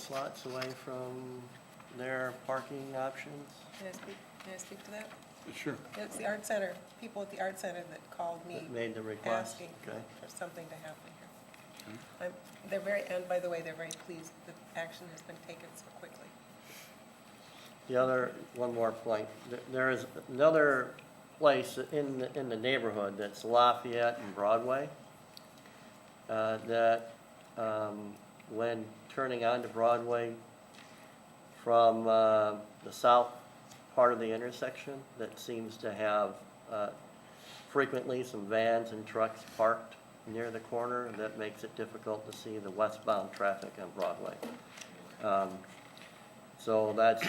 slots away from their parking options? Can I speak to that? Sure. It's the art center, people at the art center that called me That made the request? asking Okay. for something to happen here. They're very, and by the way, they're very pleased that action has been taken so quickly. One more point. There is another place in the neighborhood that's Lafayette and Broadway, that, when turning onto Broadway from, the south part of the intersection, that seems to have, frequently some vans and trucks parked near the corner, and that makes it difficult to see the westbound traffic on Broadway. So that's,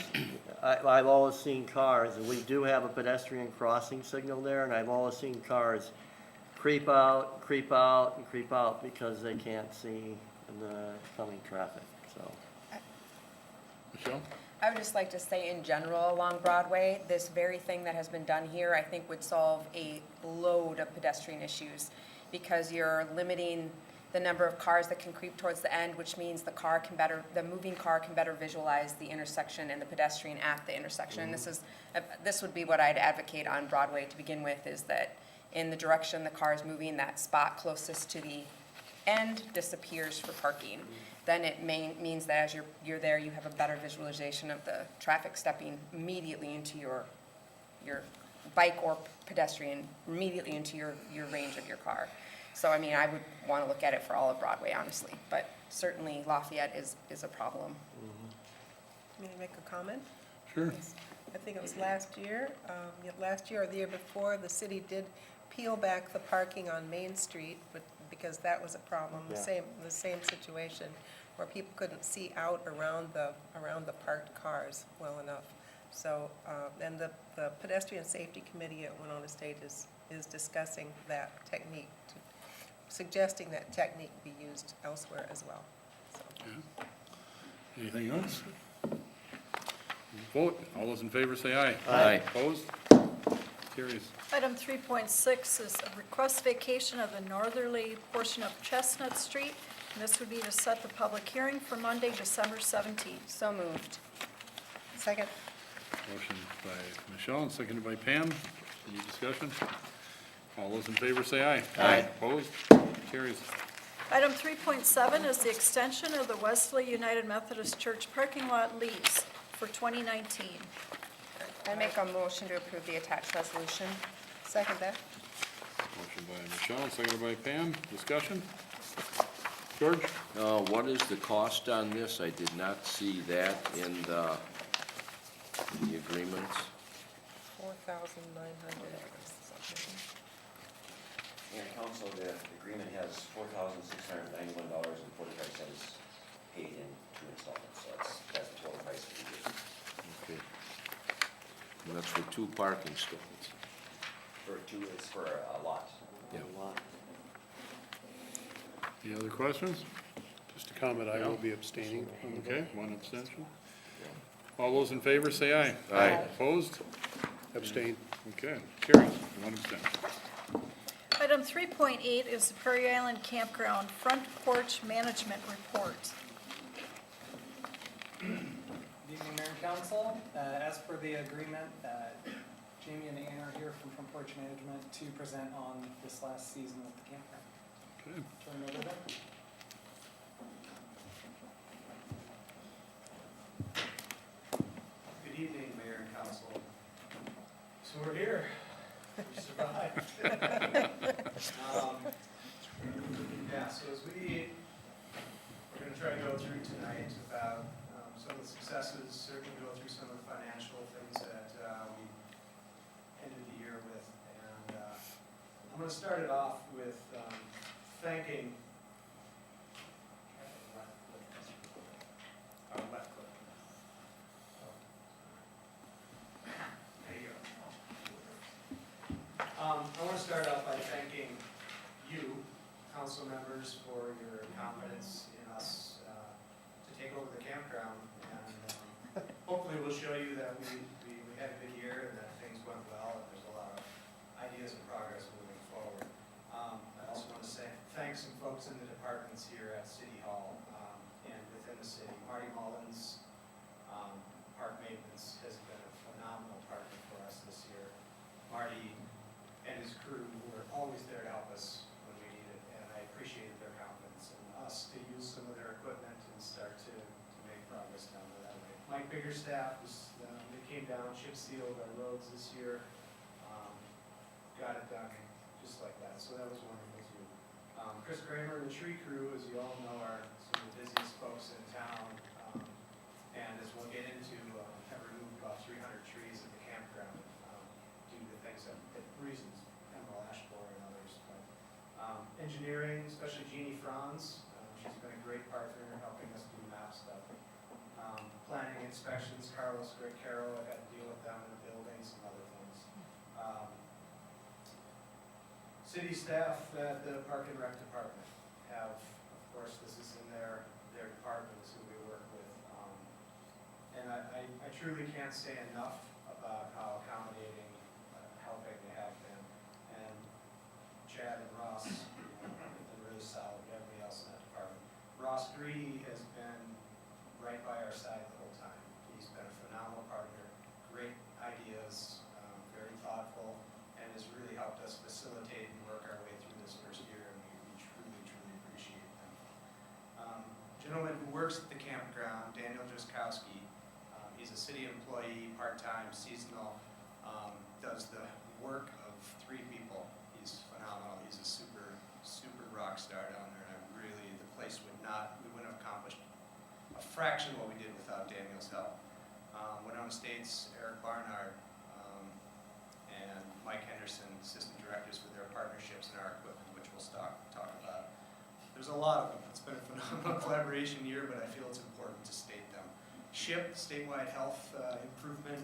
I've always seen cars, and we do have a pedestrian crossing signal there, and I've always seen cars creep out, and creep out because they can't see the coming traffic, so. Michelle? I would just like to say in general along Broadway, this very thing that has been done here, I think would solve a load of pedestrian issues because you're limiting the number of cars that can creep towards the end, which means the moving car can better visualize the intersection and the pedestrian at the intersection. Mm-hmm. This would be what I'd advocate on Broadway to begin with, is that in the direction the car is moving, that spot closest to the end disappears for parking. Then it means that as you're there, you have a better visualization of the traffic stepping immediately into your bike or pedestrian, immediately into your range of your car. So, I mean, I would want to look at it for all of Broadway, honestly, but certainly Lafayette is a problem. May I make a comment? Sure. I think it was last year or the year before, the city did peel back the parking on Main Street, but because that was a problem, Yeah. the same situation, where people couldn't see out around the parked cars well enough. So, and the pedestrian safety committee at Winona State is discussing that technique, suggesting that technique be used elsewhere as well. So. Yeah. Anything else? Vote. All those in favor say aye. Aye. Opposed? Carries. Item 3.6 is a request vacation of the northerly portion of Chestnut Street. And this would be to set the public hearing for Monday, December 17th. So moved. Second. Motion by Michelle and seconded by Pam. Any discussion? All those in favor say aye. Aye. Opposed? Carries. Item 3.7 is the extension of the Wesley United Methodist Church parking lot lease for 2019. I make a motion to approve the attached resolution. Second that. Motion by Michelle, seconded by Pam. Discussion? George? What is the cost on this? I did not see that in the agreements. 4,900. Mayor and council, the agreement has $4,691.45 paid in 2 installments, so that's the total price for the year. Okay. And that's for 2 parking stalls. For 2, it's for a lot. Yeah. Any other questions? Just a comment, I will be abstaining. Okay, 1 abstention. All those in favor say aye. Aye. Opposed? Abstain. Okay, carries. 1 abstention. Item 3.8 is the Prairie Island Campground Front Porch Management Report. Good evening, Mayor and Council. As per the agreement, Jamie and Ann are here from Front Porch Management to present on this last season of the campground. Okay. Turn it over there. Good evening, Mayor and Council. So we're here. We survived. Yeah, so as we're going to try to go through tonight about some of the successes, certainly go through some of the financial things that we ended the year with. And I'm going to start it off with thanking our left click. There you go. I want to start off by thanking you, council members, for your confidence in us to take over the campground. And hopefully we'll show you that we had a good year and that things went well and there's a lot of ideas and progress moving forward. I also want to thank some folks in the departments here at City Hall and within the city. Marty Muller Mike Biggerstaff was, they came down, chip sealed our roads this year. Got it done just like that, so that was wonderful too. Chris Kramer and the tree crew, as you all know, are some of the busiest folks in town. And as we'll get into, have removed about 300 trees at the campground due to things that reasons, emerald ash borer and others. But, engineering, especially Jeannie Franz, she's been a great partner in helping us do map stuff. Planning inspections, Carlos Carroll, I had to deal with them in the building, some other things. City staff at the Park and Rec Department have, of course, this is in their departments who we work with. And I truly can't say enough about how accommodating, helping they have been. And Chad and Ross, have been really solid, everybody else in that department. Ross Greedy has been right by our side the whole time. He's been a phenomenal partner, great ideas, very thoughtful, and has really helped us facilitate and work our way through this first year, and we truly, truly appreciate them. Gentleman who works at the campground, Daniel Jaskowski, he's a city employee, part-time, seasonal, does the work of 3 people. He's phenomenal. He's a super, super rock star down there, and really, the place we wouldn't have accomplished a fraction of what we did without Daniel's help. Winona State's Eric Barnard and Mike Henderson, assistant directors for their partnerships and our equipment, which we'll talk about. There's a lot of them. It's been a phenomenal collaboration year, but I feel it's important to state them. SHIP, Statewide Health Improvement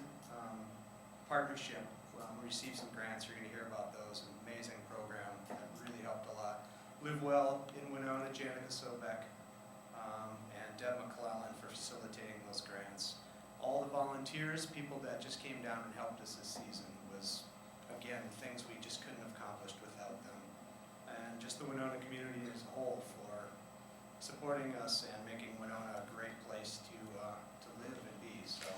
Partnership. We received some grants. You're going to hear about those. An amazing program that really helped a lot. Live Well in Winona, Janica Sobek, and Deb McClellan for facilitating those grants. All the volunteers, people that just came down and helped us this season, was, again, things we just couldn't have accomplished without them. And just the Winona community as a whole for supporting us and making Winona a great place to live and be. So,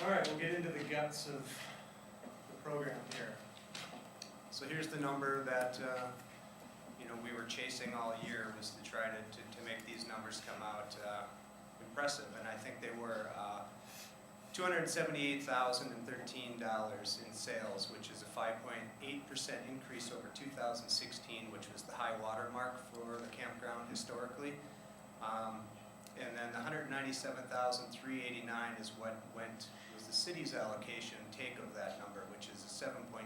all right, we'll get into the guts of the program here. So here's the number that we were chasing all year, was to try to make these numbers come out impressive, and I think they were $278,013 in sales, which is a 5.8% increase over 2016, which was the high water mark for the campground historically. And then the $197,389 is what was the city's allocation take of that number, which is a 7.4%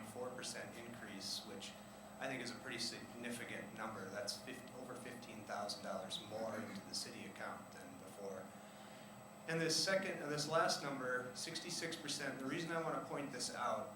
increase, which I think is a pretty significant number. That's over $15,000 more into the city account than before. And this last number, 66%, the reason I want to point this out